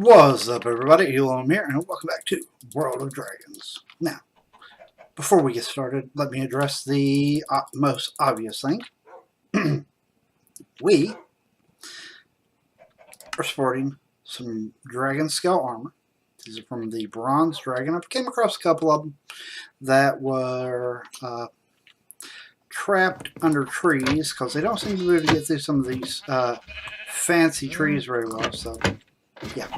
What's up, everybody? Elon here, and welcome back to World of Dragons. Now, before we get started, let me address the most obvious thing. We are sporting some dragon scale armor. These are from the Bronze Dragon. I came across a couple of them that were trapped under trees because they don't seem to be able to get through some of these fancy trees very well. So, yeah.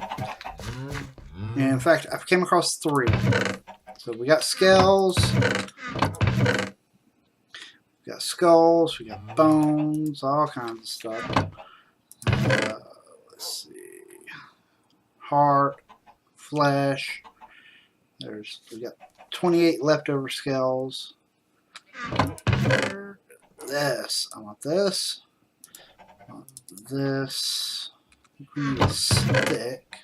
And in fact, I came across 3. So we got scales, we got skulls, we got bones, all kinds of stuff. Let's see, heart, flesh. We got 28 leftover scales. This, I want this. I want this. We need a stick.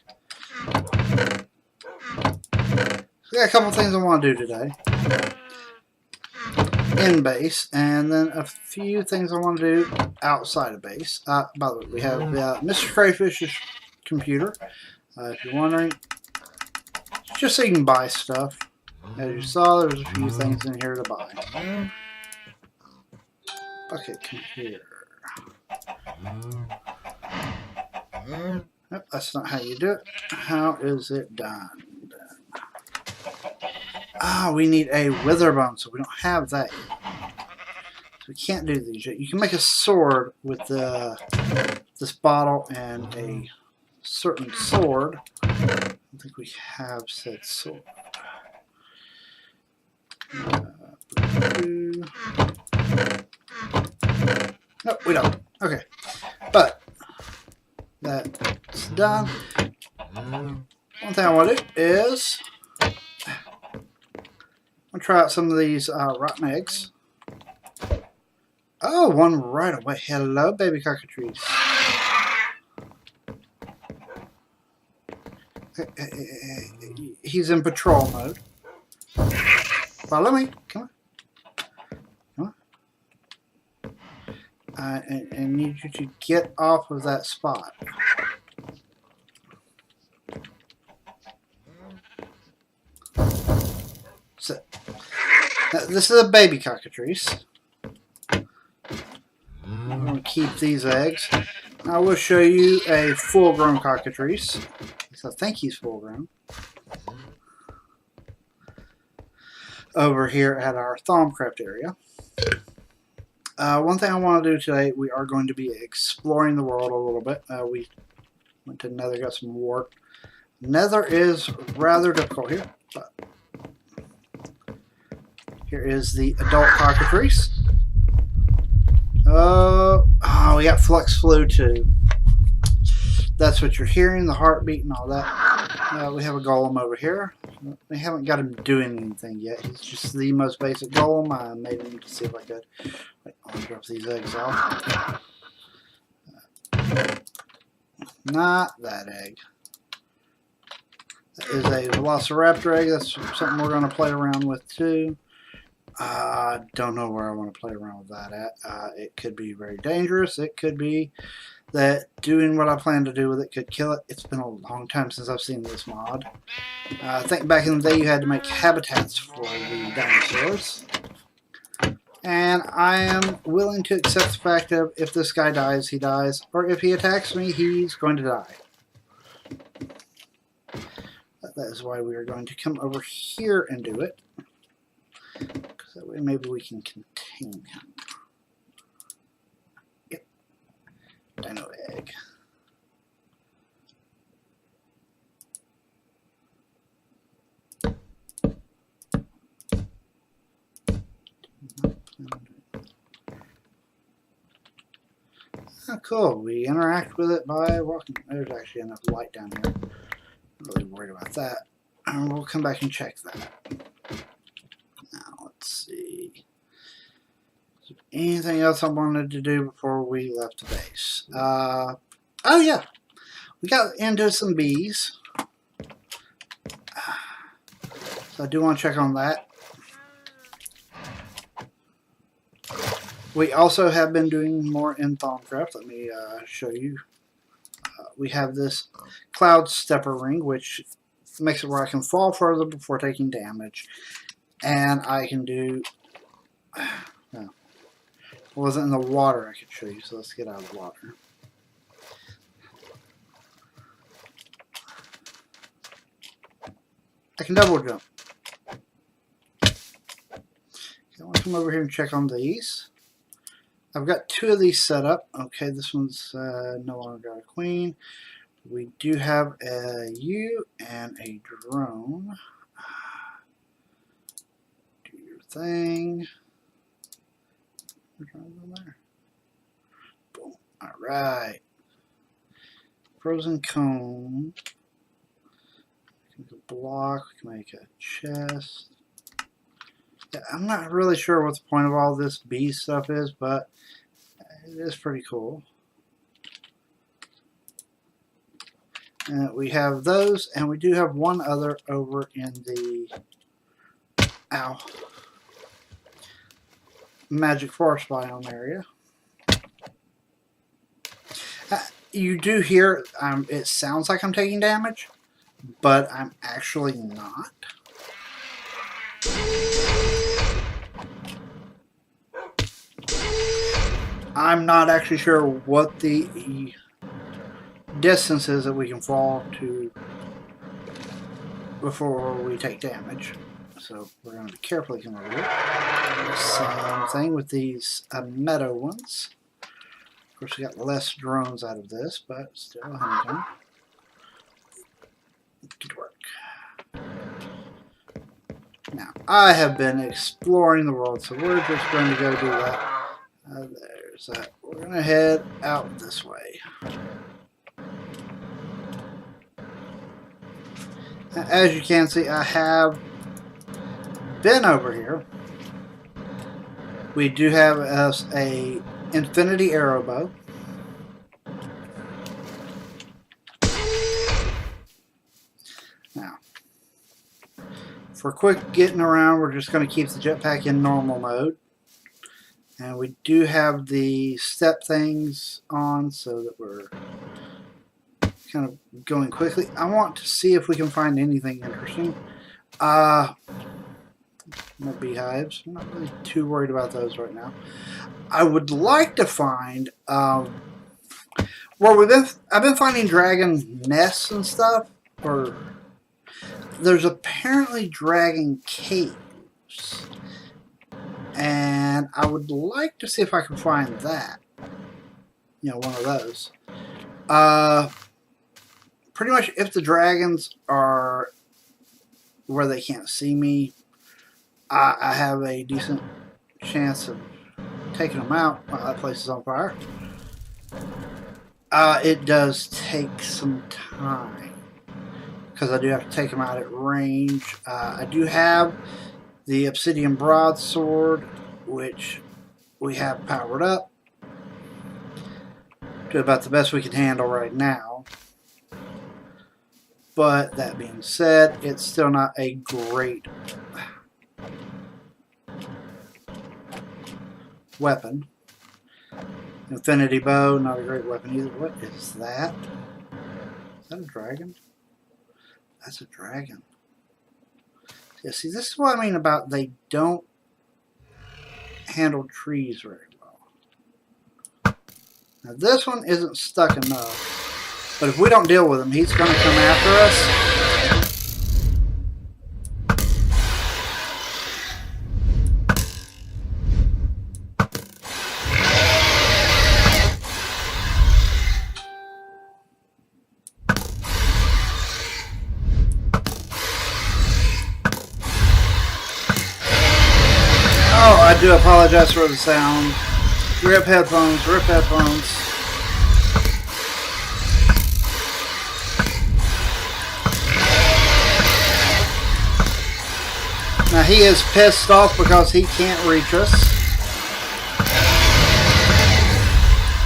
So I got a couple things I want to do today in base, and then a few things I want to do outside of base. By the way, we have Mr. Crayfish's computer. If you're wondering, just so you can buy stuff. As you saw, there's a few things in here to buy. Bucket, come here. Nope, that's not how you do it. How is it done? We need a witherbone, so we don't have that yet. So we can't do these yet. You can make a sword with this bottle and a certain sword. I don't think we have said sword. Nope, we don't. Okay. But that's done. One thing I want to do is I'm going to try out some of these rotten eggs. Oh, one right away. Hello, baby cockatrice. He's in patrol mode. Follow me. Come on. Come on. I need you to get off of that spot. So, this is a baby cockatrice. I'm going to keep these eggs. I will show you a full-grown cockatrice. I think he's full-grown. Over here at our Thaumcraft area. One thing I want to do today, we are going to be exploring the world a little bit. We went to Nether, got some wart. Nether is rather difficult here, but here is the adult cockatrice. We got flux flu too. That's what you're hearing, the heartbeat and all that. We have a golem over here. We haven't got him doing anything yet. He's just the most basic golem. I made him to see if I could. Wait, I'll drop these eggs off. Not that egg. That is a velociraptor egg. That's something we're going to play around with too. I don't know where I want to play around with that at. It could be very dangerous. It could be that doing what I plan to do with it could kill it. It's been a long time since I've seen this mod. I think back in the day you had to make habitats for the dinosaurs. And I am willing to accept the fact that if this guy dies, he dies. Or if he attacks me, he's going to die. That is why we are going to come over here and do it. Because that way maybe we can contain him. Yep. Dino egg. Oh, cool. We interact with it by walking. There's actually enough light down here. I'm really worried about that. And we'll come back and check that. Now, let's see. Is there anything else I wanted to do before we left the base? Oh, yeah. We got into some bees. So I do want to check on that. We also have been doing more in Thaumcraft. Let me show you we have this cloud stepper ring, which makes it where I can fall further before taking damage. And I can do... No, it wasn't in the water I could show you, so let's get out of the water. I can double jump. Okay, I want to come over here and check on these. I've got 2 of these set up. Okay, this one's no longer got a queen. We do have a U and a drone. Do your thing. There. Boom. Alright. Frozen cone. We can block. We can make a chest. Yeah, I'm not really sure what the point of all this bee stuff is, but it is pretty cool. And we have those, and we do have one other over in the Magic Forest biome area. You do hear it sounds like I'm taking damage, but I'm actually not. I'm not actually sure what the distance is that we can fall to before we take damage. So we're going to carefully come over here. Same thing with these meadow ones. Of course, we got less drones out of this, but still a honeycomb. Good work. Now, I have been exploring the world, so we're just going to go do that. There's that. We're going to head out this way. Now, as you can see, I have been over here. We do have us a infinity arrow bow. Now, for quick getting around, we're just going to keep the jetpack in normal mode. And we do have the step things on so that we're kind of going quickly. I want to see if we can find anything interesting. My beehives. I'm not really too worried about those right now. I would like to find I've been finding dragon nests and stuff, or there's apparently dragon caves, and I would like to see if I can find that. You know, one of those. Pretty much, if the dragons are where they can't see me, I have a decent chance of taking them out while that place is on fire. It does take some time because I do have to take them out at range. I do have the obsidian broadsword, which we have powered up to about the best we can handle right now. But that being said, it's still not a great weapon. Infinity bow, not a great weapon either. What is that? Is that a dragon? That's a dragon. Yeah, see, this is what I mean about they don't handle trees very well. Now this one isn't stuck enough, but if we don't deal with him, he's going to come after us. Oh, I do apologize for the sound. Rip headphones, rip headphones. Now he is pissed off because he can't reach us.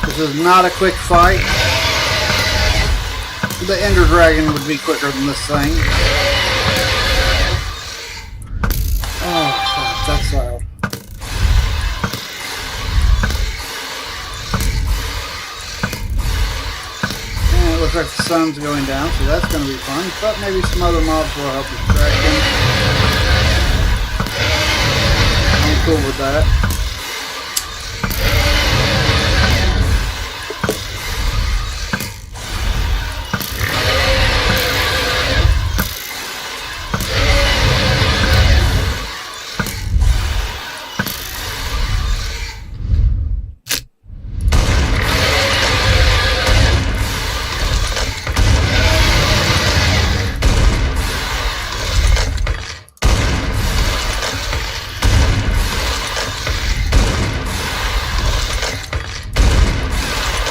This is not a quick fight. The Ender Dragon would be quicker than this thing. Oh, God, that's loud. looks like the sun's going down, so that's going to be fun. But maybe some other mobs will help distract him. I'm cool with that.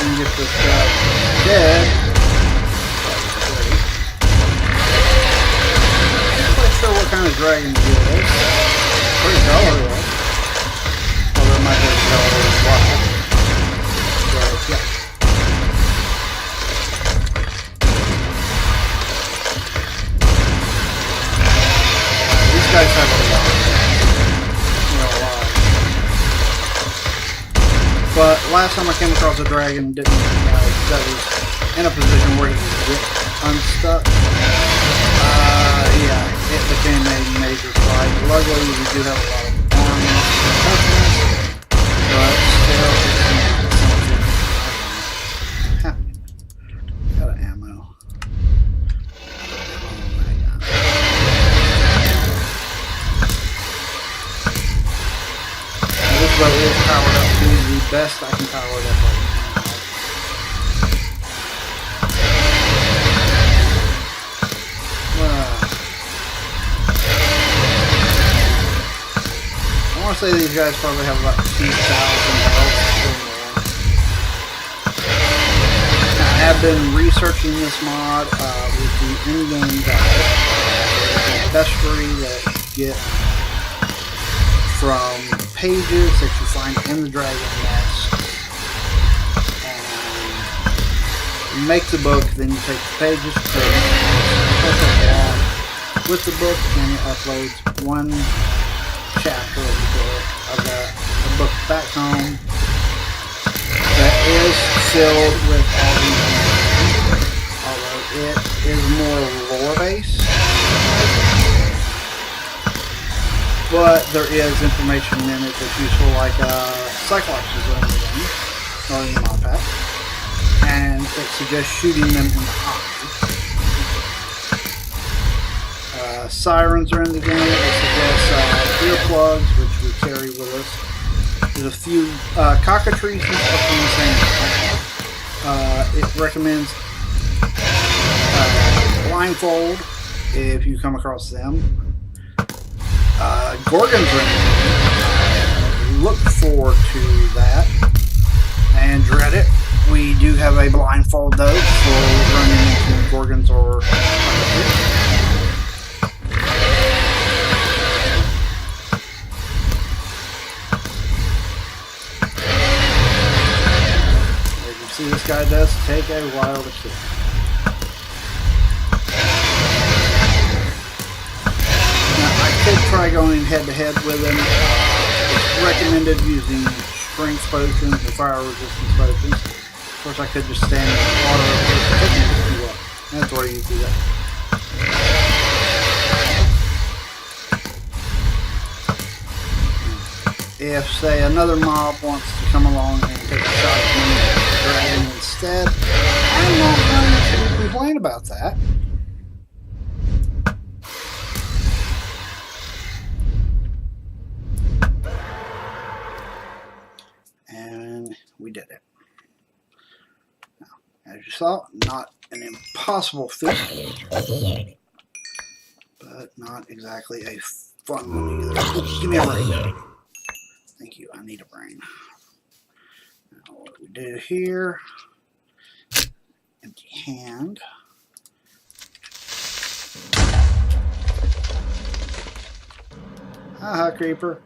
Get this guy dead. Not quite sure what kind of dragon he is. Pretty colorful. Although it might be color as well. So, yeah. These guys have a lot. But last time I came across a dragon, that was in a position where he could get unstuck. Yeah, it became a major fight. Luckily, we do have a lot of armor and toughness, but still, it's something happening. Got an ammo. Oh my god. This boat is powered up to the best I can power it up right now. I want to say these guys probably have about 2,000 health or more. I have been researching this mod with the in-game guide. There's a bestiary that you get from pages that you find in the dragon nest, and you make the book, then you take the pages, put along with the book, and it uploads one chapter of the book. I've got a book back home that is filled with all these things, although it is more lore based. But there is information in it that's useful, like Cyclops is in the game, or in the mod pack, and it suggests shooting them in the eye. Sirens are in the game. It suggests earplugs, which we carry with us. There's a few cockatrices up on the same time. It recommends blindfold if you come across them. Gorgons are in the game. Look forward to that and dread it. We do have a blindfold though for running into Gorgons or as you see, this guy does take a while to kill. Could try going head-to-head with him. It's recommended using strength potions and fire resistance potions. Of course, I could just stand in the water over here to pick you up. That's where you do that. If, say, another mob wants to come along and take a shot at me as a dragon instead, I'm not going to complain about that. We did it. Now, as you saw, not an impossible feat, but not exactly a fun one either. Oops, give me a brain. Thank you, I need a brain. Now, what we do here, empty hand. Haha, creeper.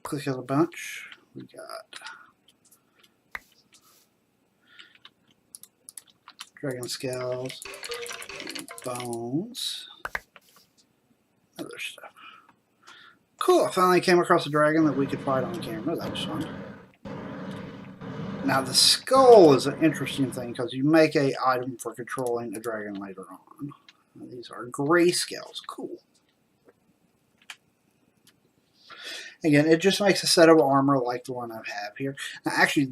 Click of a bunch. We got dragon scales, bones, other stuff. Cool, I finally came across a dragon that we could fight on camera. That was fun. Now the skull is an interesting thing because you make a item for controlling a dragon later on. Now, these are grayscales. Cool. Again, it just makes a set of armor like the one I have here. Now, actually,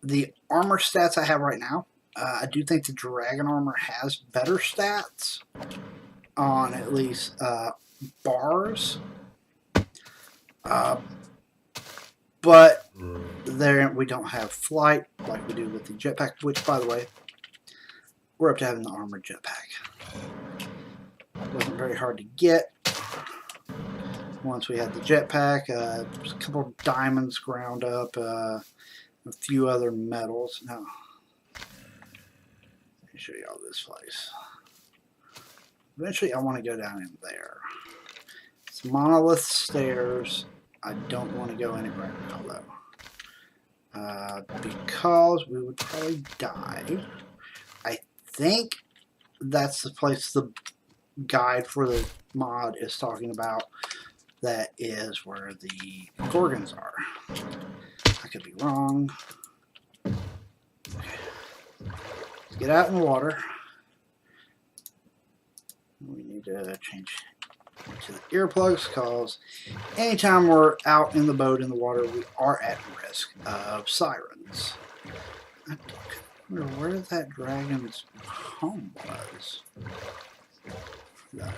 the armor stats I have right now, I do think the dragon armor has better stats on at least bars. But there we don't have flight like we do with the jetpack, which, by the way, we're up to having the armored jetpack. Wasn't very hard to get. Once we had the jetpack, a couple of diamonds ground up, a few other metals. Now, let me show you all this place. Eventually, I want to go down in there. It's monolith stairs. I don't want to go in it right now, though. Because we would probably die. I think that's the place the guide for the mod is talking about. That is where the Gorgons are. I could be wrong. Okay. Let's get out in the water. We need to change to the earplugs because anytime we're out in the boat in the water, we are at risk of sirens. I wonder where that dragon's home was. No.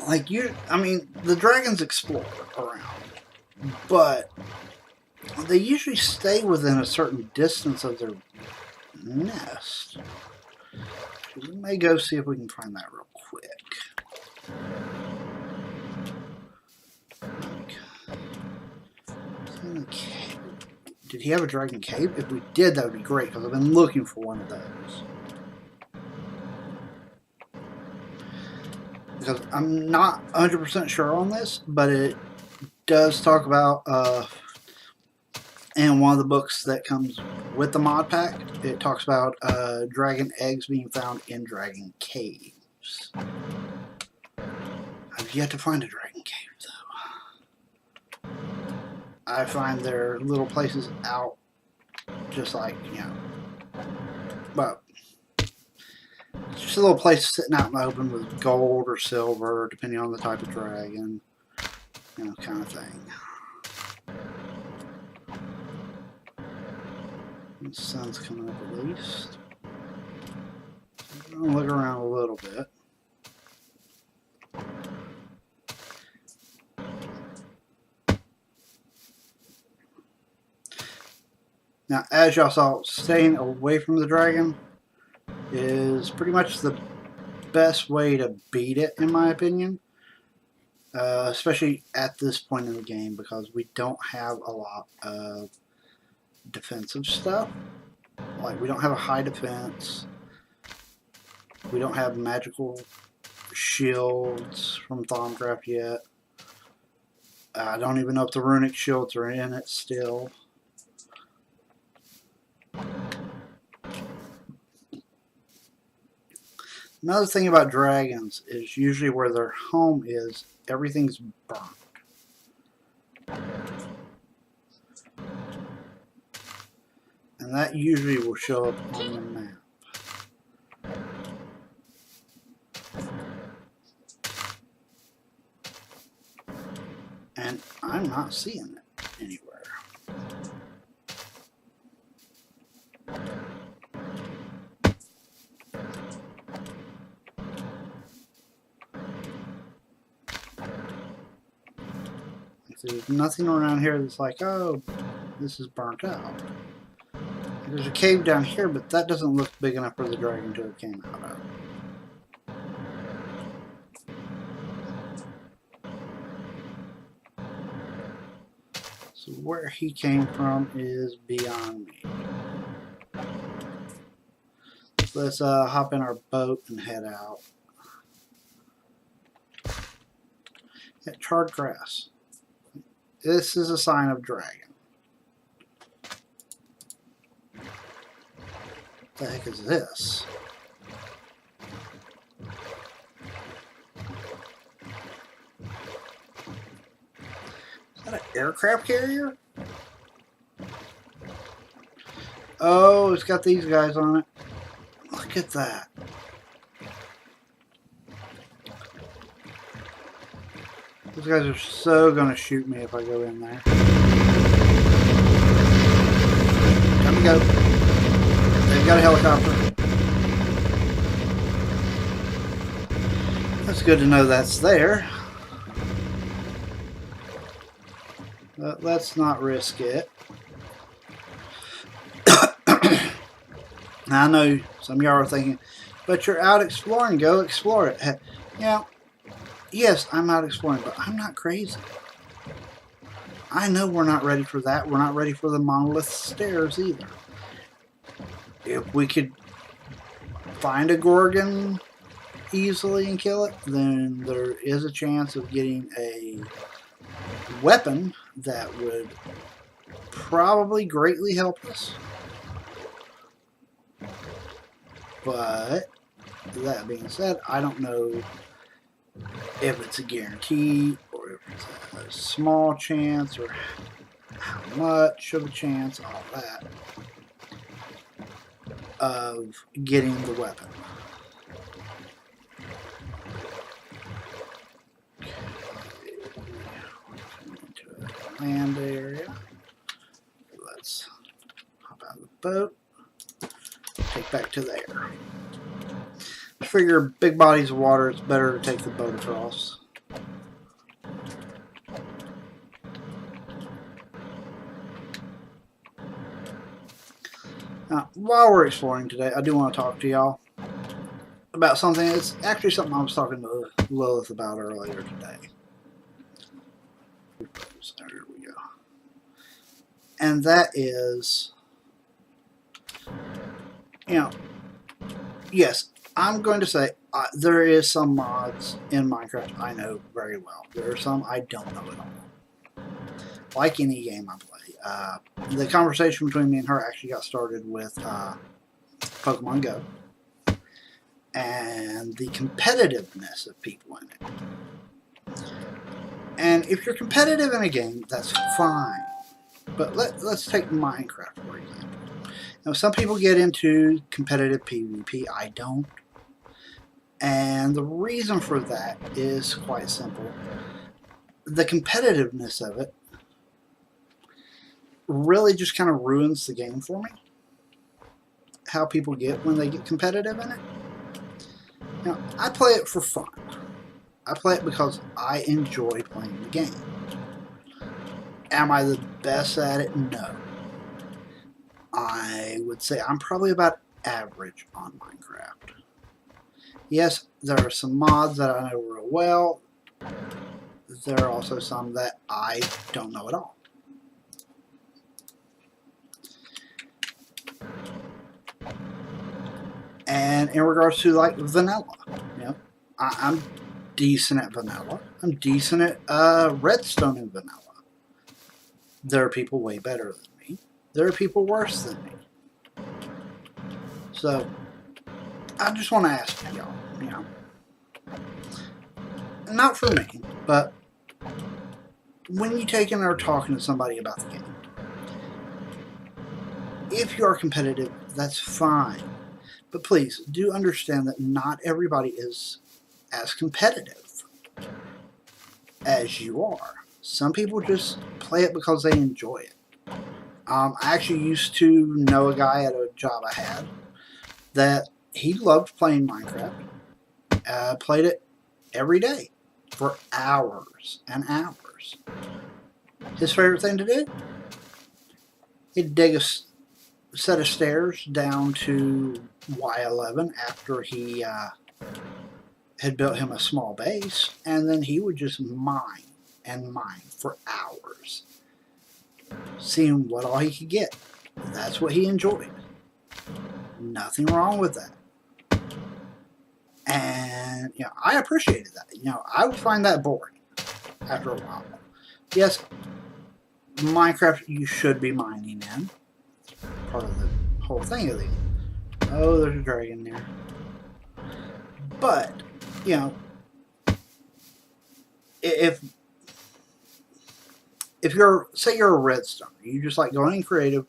Like I mean, the dragons explore around, but they usually stay within a certain distance of their nest. We may go see if we can find that real quick. Did he have a dragon cave? If we did, that would be great, because I've been looking for one of those. Because I'm not 100% sure on this, but it does talk about, in one of the books that comes with the mod pack, it talks about dragon eggs being found in dragon caves. I've yet to find a dragon cave, though. I find there are little places out, just like, you know, but just a little place sitting out in the open with gold or silver, depending on the type of dragon, you know, kind of thing. The sun's coming up at least. I'm going to look around a little bit. Now, as y'all saw, staying away from the dragon is pretty much the best way to beat it, in my opinion. Especially at this point in the game, because we don't have a lot of defensive stuff. Like, we don't have a high defense. We don't have magical shields from Thaumcraft yet. I don't even know if the runic shields are in it still. Another thing about dragons is usually where their home is, everything's burnt. And that usually will show up on the map. And I'm not seeing it anywhere. There's nothing around here that's like, oh, this is burnt out. There's a cave down here, but that doesn't look big enough for the dragon to have came out of. So where he came from is beyond me. So let's hop in our boat and head out. Yeah, charred grass. This is a sign of dragon. What the heck is this? aircraft carrier? Oh, it's got these guys on it. Look at that. These guys are so gonna shoot me if I go in there. Time to go. They've got a helicopter. That's good to know that's there. But let's not risk it. I know some of y'all are thinking, but you're out exploring, go explore it. Yeah, yes, I'm out exploring, but I'm not crazy. I know we're not ready for that. We're not ready for the monolith stairs either. If we could find a Gorgon easily and kill it, then there is a chance of getting a weapon that would probably greatly help us. But that being said, I don't know if it's a guarantee or if it's a small chance or how much of a chance, all that, of getting the weapon. Into a land area. Let's hop out of the boat. Take back to there. I figure big bodies of water, it's better to take the boat across. Now, while we're exploring today, I do want to talk to y'all about something. It's actually something I was talking to Lilith about earlier today. There we go. And that is, you know, yes, I'm going to say there is some mods in Minecraft I know very well. There are some I don't know at all. Like any game I play. The conversation between me and her actually got started with Pokemon Go. And the competitiveness of people in it. And if you're competitive in a game, that's fine. But let's take Minecraft, for example. Now, some people get into competitive PvP. I don't. And the reason for that is quite simple. The competitiveness of it really just kind of ruins the game for me. How people get when they get competitive in it. Now, I play it for fun. I play it because I enjoy playing the game. Am I the best at it? No. I would say I'm probably about average on Minecraft. Yes, there are some mods that I know real well. There are also some that I don't know at all. And in regards to like vanilla, you know, I'm decent at vanilla. I'm decent at redstone and vanilla. There are people way better than me. There are people worse than me. So I just want to ask y'all, you know, not for me, but when you take and are talking to somebody about the game, if you are competitive, that's fine. But please do understand that not everybody is as competitive as you are. Some people just play it because they enjoy it. I actually used to know a guy at a job I had that he loved playing Minecraft. Played it every day for hours and hours. His favorite thing to do? He'd dig a set of stairs down to Y11 after he had built him a small base, and then he would just mine and mine for hours, seeing what all he could get. That's what he enjoyed. Nothing wrong with that. And, you know, I appreciated that. You know, I would find that boring after a while. Yes, Minecraft you should be mining in. Part of the whole thing of the game. Oh, there's a dragon there. But, you know, if if say you're a redstone, you just like going in creative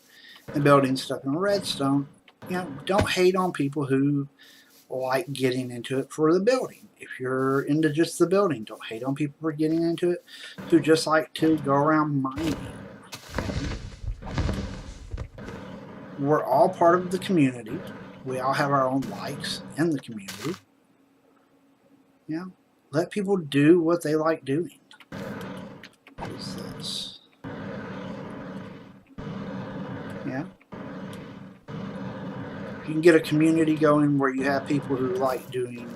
and building stuff in redstone, don't hate on people who like getting into it for the building. If you're into just the building, don't hate on people for getting into it who just like to go around mining. We're all part of the community. We all have our own likes in the community. Let people do what they like doing. What is this? If you can get a community going where you have people who like doing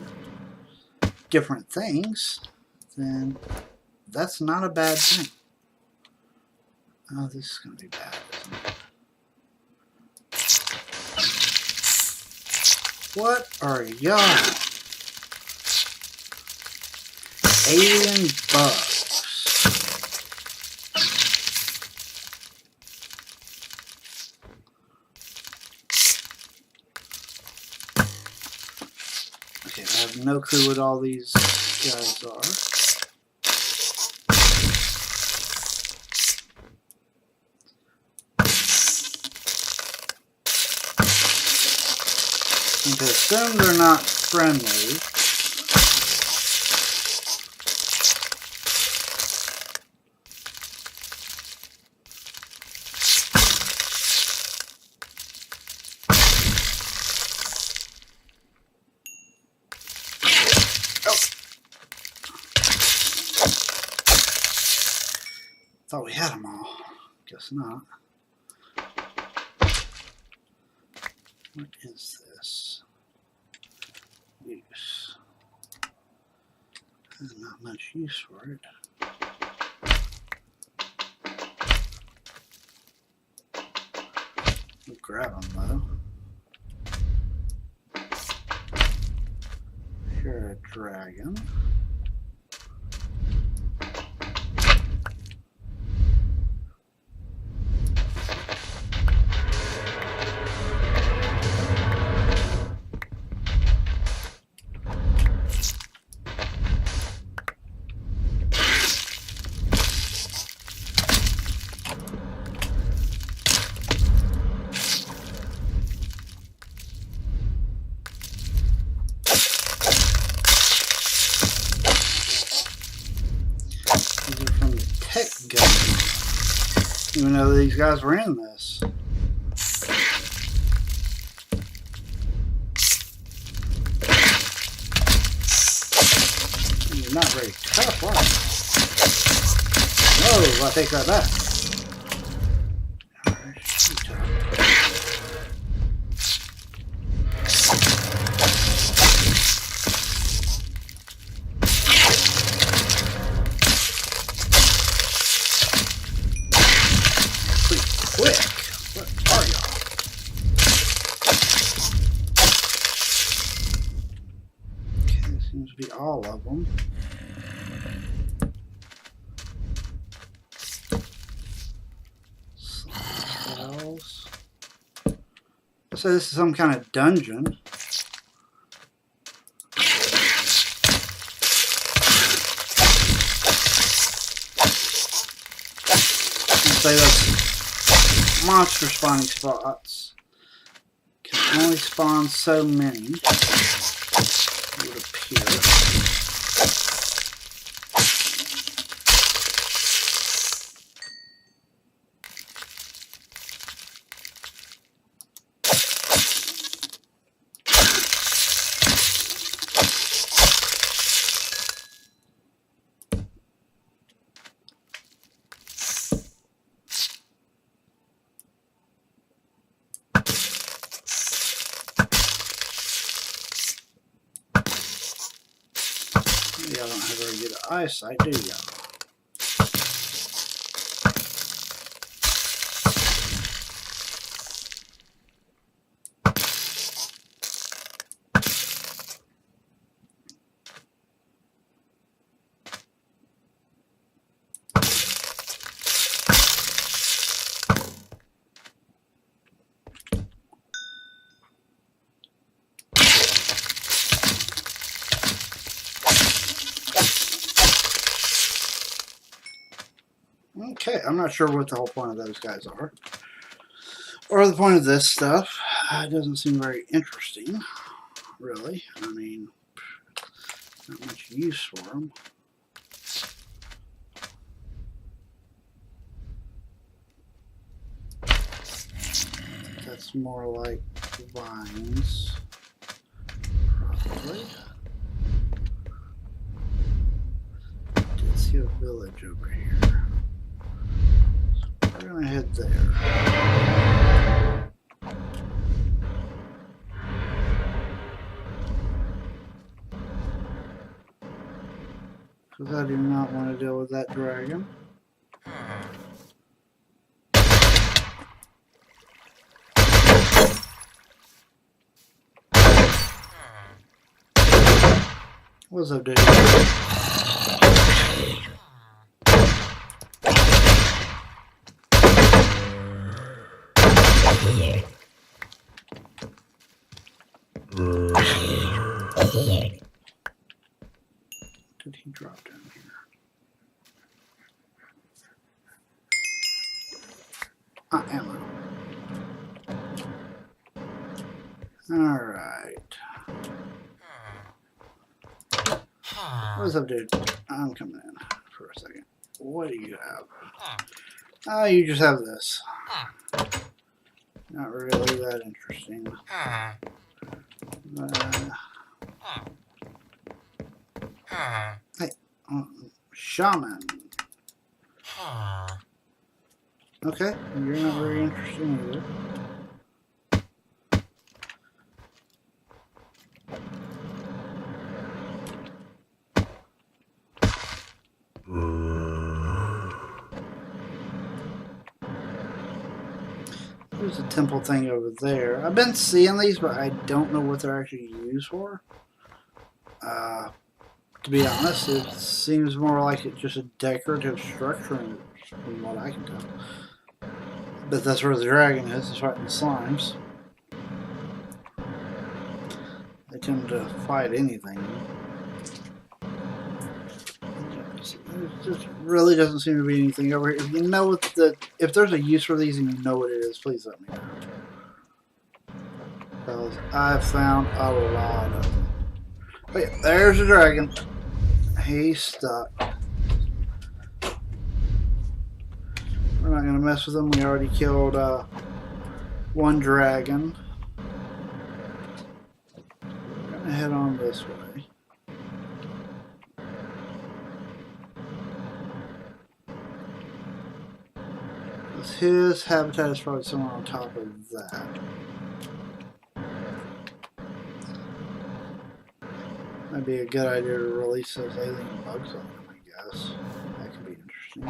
different things, then that's not a bad thing. Oh, this is going to be bad, isn't it? What are y'all? Alien bugs. Okay, I have no clue what all these guys are. And to assume they're not friendly. Thought we had them all. Guess not. What is this? Use. There's not much use for it. We'll grab them though. Here, a dragon. Even though these guys were in this. You're not very tough, are you? Whoa, I take that back. Seems to be all of them. Cells. So this is some kind of dungeon. Say that's monster spawning spots. Can only spawn so many. Would appear. Y'all don't have very good eyesight, do y'all? Okay, I'm not sure what the whole point of those guys are. Or the point of this stuff. It doesn't seem very interesting, really. I mean, not much use for them. That's more like vines, probably. Did see a village over here. So we're gonna head there. Because I do not want to deal with that dragon. What's up, dude? Did he drop down here? Ammo. Alright. What's up, dude? I'm coming in for a second. What do you have? Oh, you just have this. Not really that interesting. Hey, shaman. Okay, you're not very interesting either. There's a temple thing over there. I've been seeing these, but I don't know what they're actually used for. To be honest, it seems more like it's just a decorative structure from what I can tell. But that's where the dragon is fighting the slimes. They tend to fight anything. There just really doesn't seem to be anything over here. If you know what if there's a use for these and you know what it is, please let me know. Because I've found a lot of them. Oh yeah, there's the dragon. He's stuck. We're not gonna mess with him. We already killed one dragon. We're gonna head on this way. His habitat is probably somewhere on top of that. Might be a good idea to release those alien bugs on them, I guess. That could be interesting.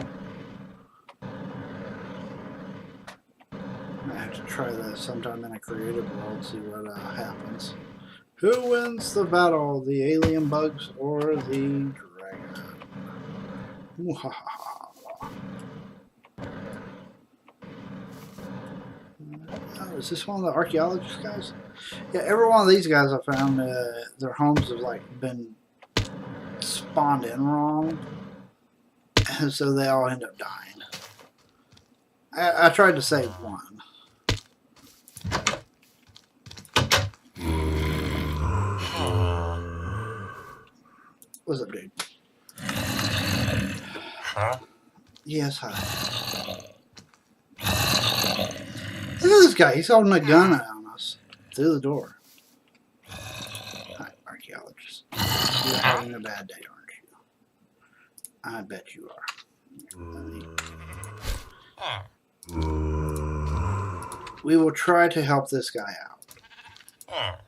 I have to try that sometime in a creative world, see what happens. Who wins the battle, the alien bugs or the dragon? Oh, is this one of the archaeologist guys? Yeah, every one of these guys I found, their homes have like been spawned in wrong, and so they all end up dying. I tried to save one. What's up, dude? Huh? Yes, hi. Look at this guy. He's holding a gun on us through the door. Hi, archaeologist. You're having a bad day, aren't you? I bet you are. We will try to help this guy out.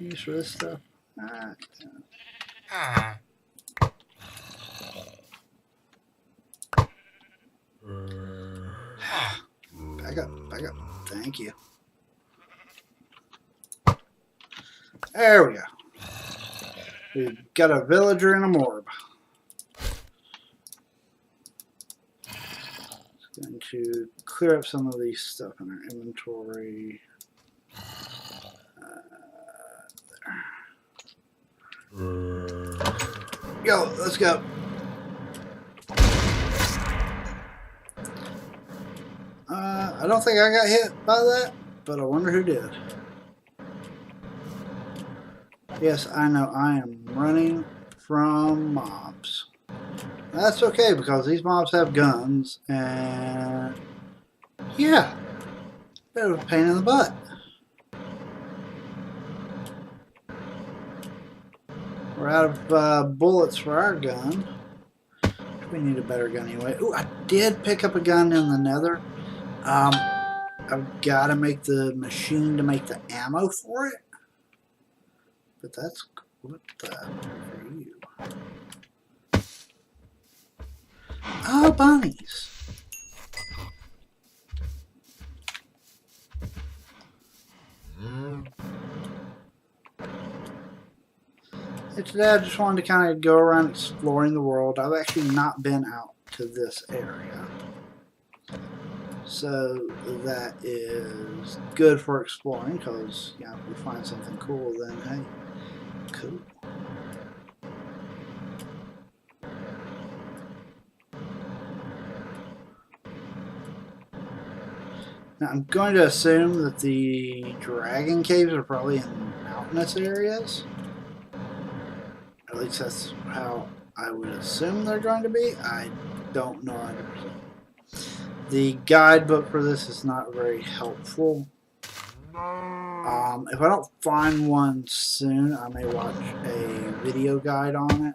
Use for this stuff. Back up, back up. Thank you. There we go. We've got a villager and a morb. It's going to clear up some of these stuff in our inventory. There. Go, let's go. I don't think I got hit by that, but I wonder who did. Yes, I know I am running from mobs. That's okay because these mobs have guns and yeah, they're a pain in the butt. We're out of bullets for our gun. We need a better gun anyway. Ooh, I did pick up a gun in the nether. I've got to make the machine to make the ammo for it. But that's what the for you. Oh, bunnies. And today I just wanted to kind of go around exploring the world. I've actually not been out to this area. So that is good for exploring because, you know, if we find something cool, then hey, cool. Now I'm going to assume that the dragon caves are probably in mountainous areas. At least that's how I would assume they're going to be. I don't know 100%. The guidebook for this is not very helpful. If I don't find one soon, I may watch a video guide on it.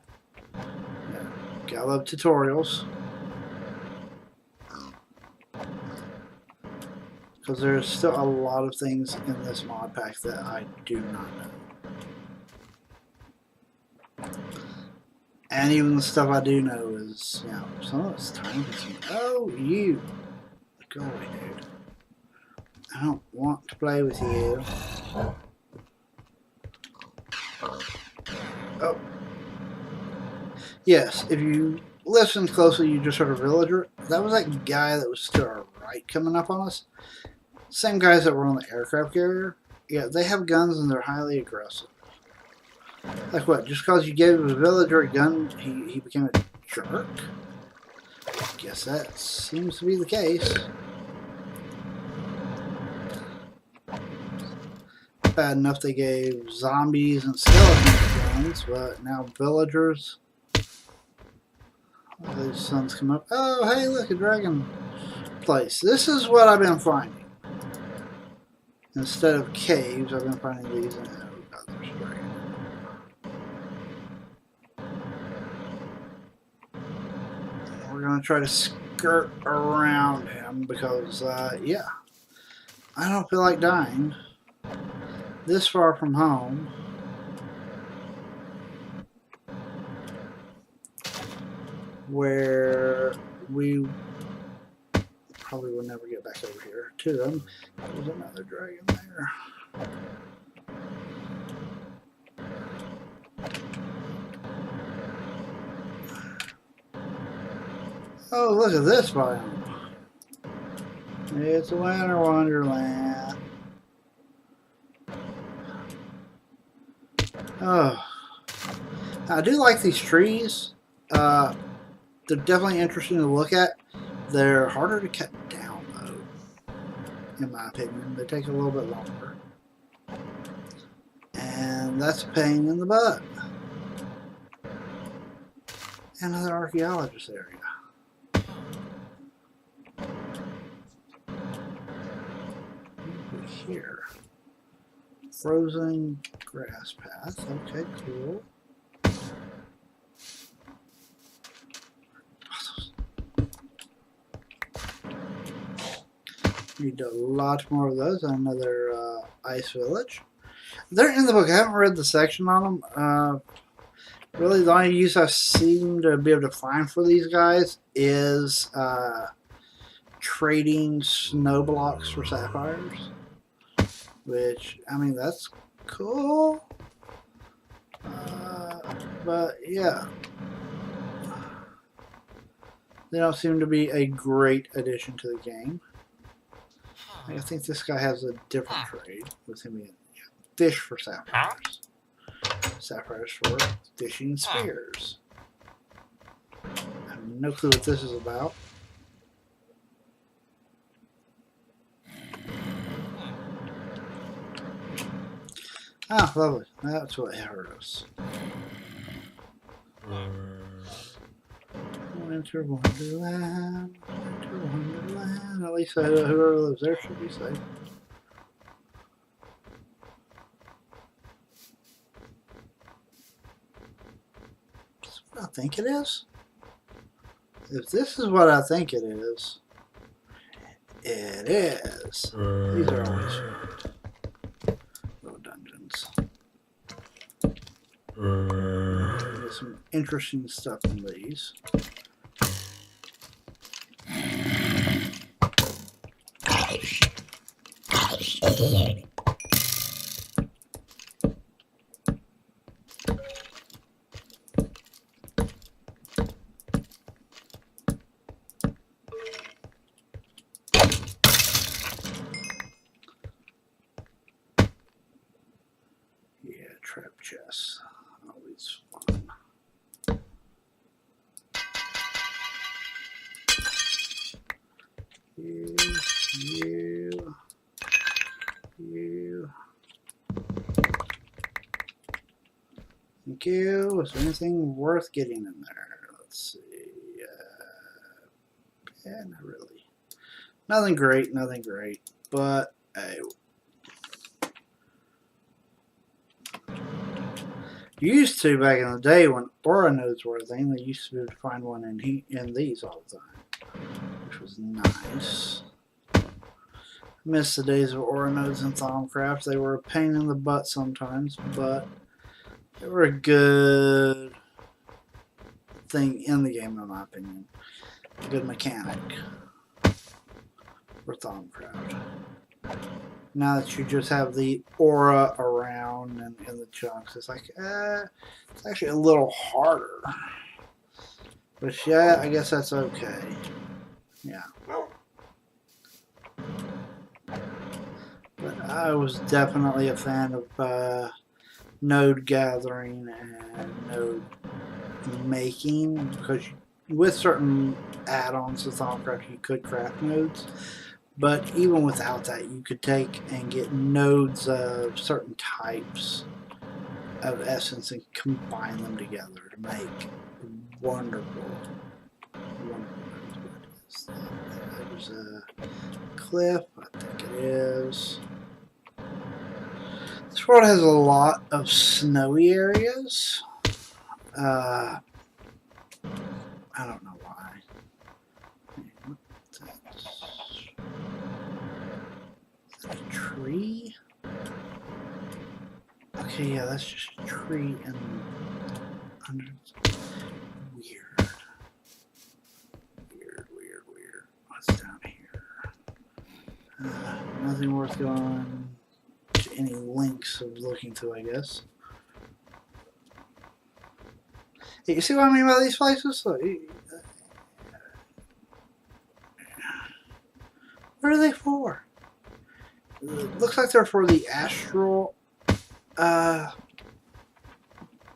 Yeah, I love tutorials. Because there's still a lot of things in this mod pack that I do not know. And even the stuff I do know is, you know, some of it's time consuming. Oh, you! Go away, dude. I don't want to play with you. Oh. Yes, if you listen closely, you just heard a villager. That was that guy that was to our right coming up on us. Same guys that were on the aircraft carrier. Yeah, they have guns and they're highly aggressive. Like what? Just because you gave a villager a gun, he became a jerk? I guess that seems to be the case. Bad enough they gave zombies and skeletons guns, but now villagers. All these suns come up. Oh, hey, look, a dragon place. This is what I've been finding. Instead of caves, I've been finding these. And oh God, there's a dragon. We're going to try to skirt around him because, yeah, I don't feel like dying this far from home. Where we probably will never get back over here to them. There's another dragon there. Oh, look at this biome. It's a winter wonderland. Oh, I do like these trees. They're definitely interesting to look at. They're harder to cut down, though, in my opinion. They take a little bit longer. And that's a pain in the butt. Another archaeologist area. Over here. Frozen grass path. Okay, cool. Need a lot more of those. Another ice village. They're in the book. I haven't read the section on them. Really, the only use I seem to be able to find for these guys is trading snow blocks for sapphires. Which, I mean, that's cool. But, yeah. They don't seem to be a great addition to the game. I think this guy has a different trade with him being fish for sapphires. Sapphires for fishing spears. I have no clue what this is about. Ah, lovely. That's what hurt us. Winter Wonderland, Winter Wonderland. At least whoever lives there should be safe. That's what I think it is. If this is what I think it is, it is. These are always little dungeons. There's some interesting stuff in these. Yeah, trap chests. Always fun. You. Thank you. Is there anything worth getting in there? Let's see. Yeah, not really. Nothing great, nothing great. But hey, used to back in the day when aura nodes were a thing, they used to be able to find one in these all the time, which was nice. Miss the days of aura nodes and Thaumcraft. They were a pain in the butt sometimes, but they were a good thing in the game, in my opinion. A good mechanic for Thaumcraft. Now that you just have the aura around and in the chunks, it's like, it's actually a little harder. But yeah, I guess that's okay. Yeah. But I was definitely a fan of node gathering and node making, because with certain add-ons to Thaumcraft you could craft nodes, but even without that you could take and get nodes of certain types of essence and combine them together to make wonderful nodes. There's a cliff, I think it is. This world has a lot of snowy areas. I don't know why. Is that a tree? Okay, yeah, that's just a tree and under. Weird. What's down here? Nothing worth going to any links of looking to, I guess. You see what I mean by these places? What are they for? It looks like they're for the astral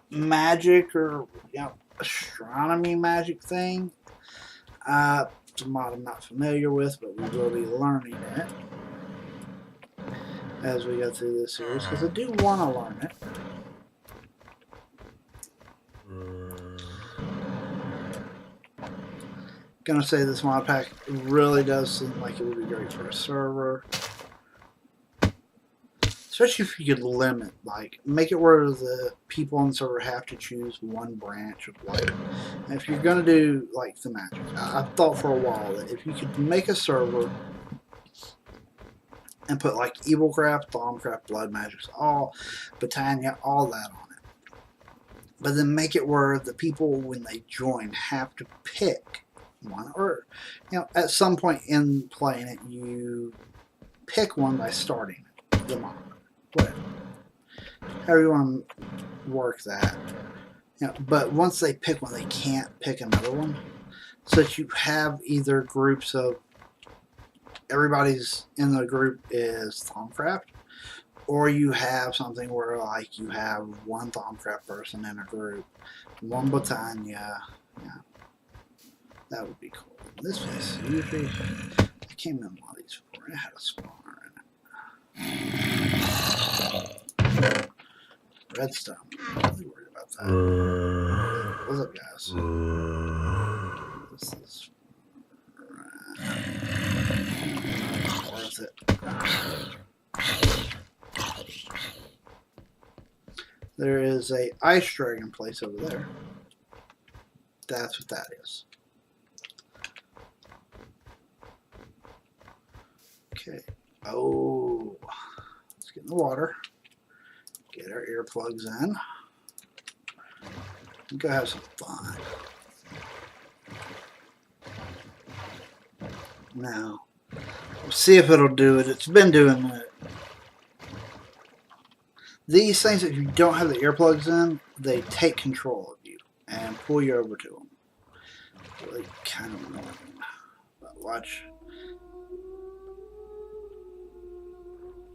magic, or astronomy magic thing. It's a mod I'm not familiar with, but we will be learning it as we go through this series, because I do want to learn it. Gonna say this mod pack really does seem like it would be great for a server, especially if you could limit, like make it where the people on the server have to choose one branch of light. And if you're gonna do like the magic, I've thought for a while that if you could make a server and put like Evilcraft, Thaumcraft, Blood Magics, all Botania, all that on it, but then make it where the people when they join have to pick one, or at some point in playing it you pick one by starting it, the mod, whatever, however you want to work that. But once they pick one, they can't pick another one, so that you have either groups of everybody's in the group is Thaumcraft, or you have something where like you have one Thaumcraft person in a group, one Botania. That would be cool. This place usually, I came in one of these before. It had a spawner in it. redstone. I'm not really worried about that. What's up, guys? This is worth it. There is a ice dragon place over there. That's what that is. Okay. Oh, let's get in the water. Get our earplugs in. And go have some fun. Now, we'll see if it'll do it. It's been doing it. These things, if you don't have the earplugs in, they take control of you and pull you over to them. Really kind of annoying. But watch.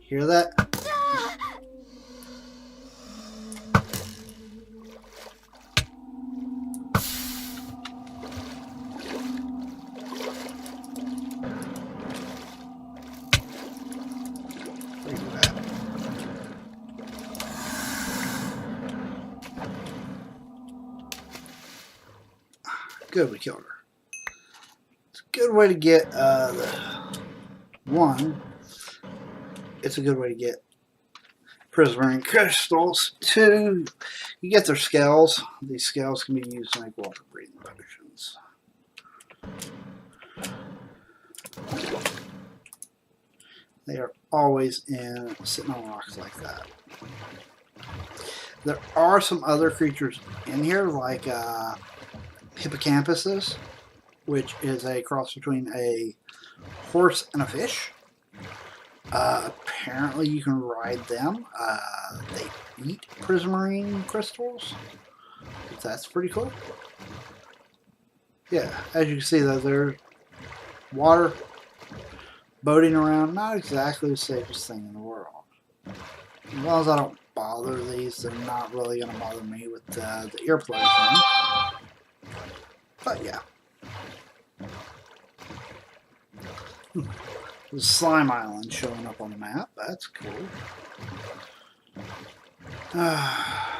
Hear that? Good, we killed her. It's a good way to get one. It's a good way to get prismarine crystals. Two, you get their scales. These scales can be used to make water breathing potions. They are always sitting on rocks like that. There are some other creatures in here, like hippocampuses, which is a cross between a horse and a fish. Apparently you can ride them. They eat prismarine crystals. That's pretty cool. Yeah, as you can see though, they're water, boating around, not exactly the safest thing in the world. As long as I don't bother these, they're not really going to bother me with the earplugs in. But yeah. The slime island showing up on the map. That's cool. I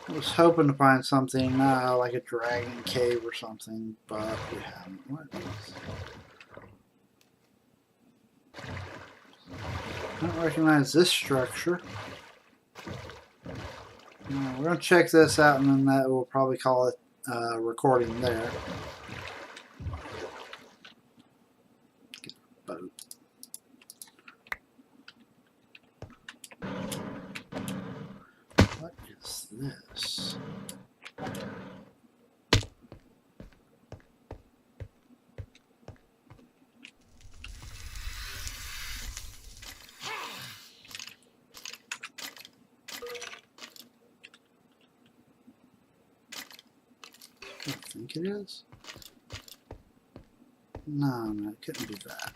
was hoping to find something like a dragon cave or something, but we haven't. What is? I don't recognize this structure. We're going to check this out, and then that we'll probably call it recording there. Get the boat. What is this? I think it is. No, it couldn't be that.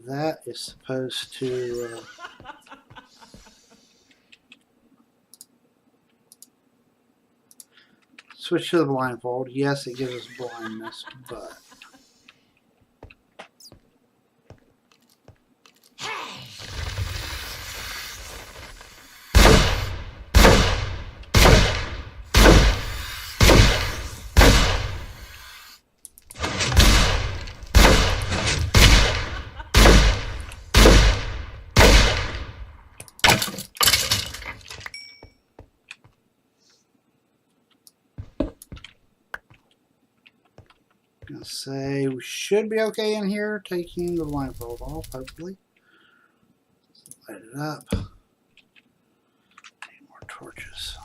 That is supposed to... switch to the blindfold. Yes, it gives us blindness, but... Gonna say we should be okay in here, taking the blindfold off, hopefully. Light it up. Need more torches.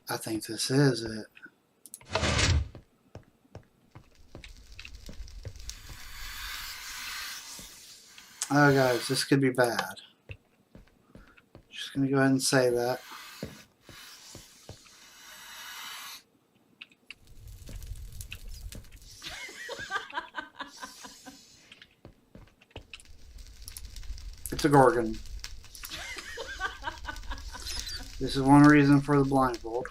I think this is it. Oh guys, this could be bad. Just gonna go ahead and say that. It's a Gorgon. This is one reason for the blindfold.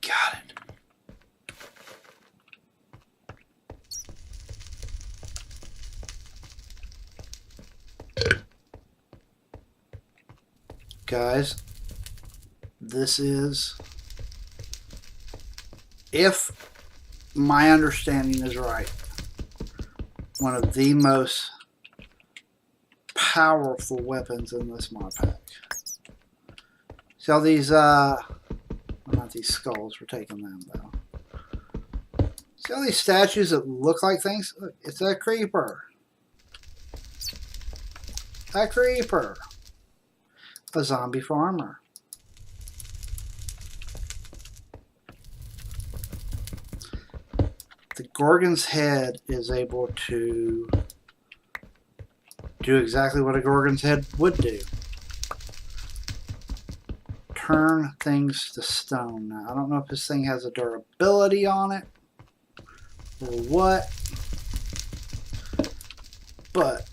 Got it. Guys, this is, if my understanding is right, one of the most powerful weapons in this mod pack. See all these, well, not these skulls, we're taking them though. See all these statues that look like things? Look, it's a creeper. A creeper. A zombie farmer. The Gorgon's head is able to do exactly what a Gorgon's head would do. Turn things to stone. Now, I don't know if this thing has a durability on it or what, but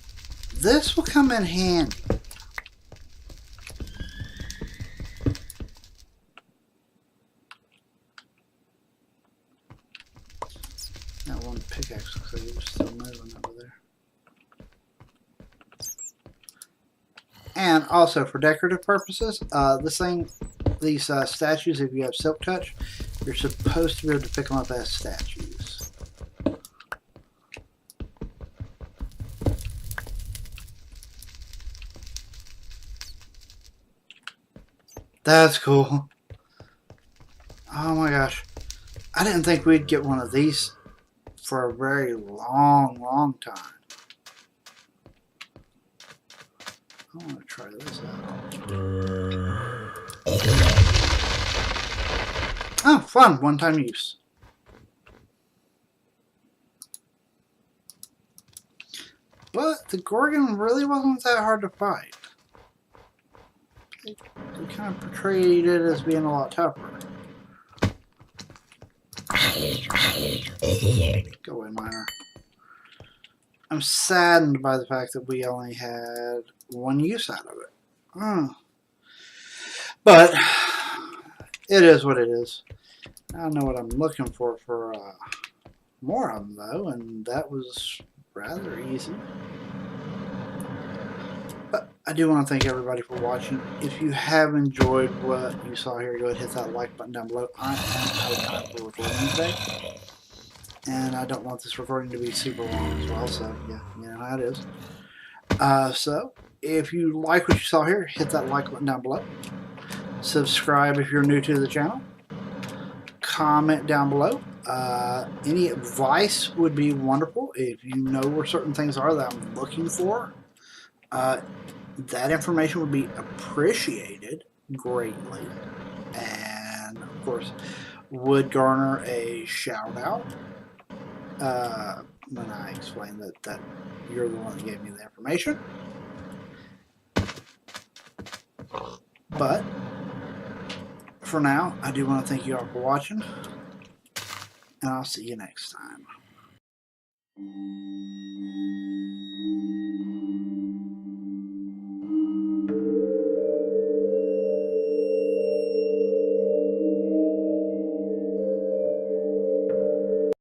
this will come in handy. That one pickaxe looks like it was still moving over there. And also for decorative purposes, these statues, if you have silk touch, you're supposed to be able to pick them up as statues. That's cool. Oh my gosh. I didn't think we'd get one of these for a very long time. I want to try this out. Oh, fun. One-time use. But the Gorgon really wasn't that hard to fight. They kind of portrayed it as being a lot tougher. Go away, miner. I'm saddened by the fact that we only had one use out of it. But it is what it is. I know what I'm looking for more of them, though, and that was rather easy. But I do want to thank everybody for watching. If you have enjoyed what you saw here, go ahead and hit that like button down below. I am out of time for recording today, and I don't want this recording to be super long as well, so yeah, you know how it is. So if you like what you saw here, hit that like button down below. Subscribe if you're new to the channel. Comment down below. Any advice would be wonderful. If you know where certain things are that I'm looking for, that information would be appreciated greatly, and of course would garner a shout out when I explain that you're the one that gave me the information. But for now, I do want to thank you all for watching, and I'll see you next time.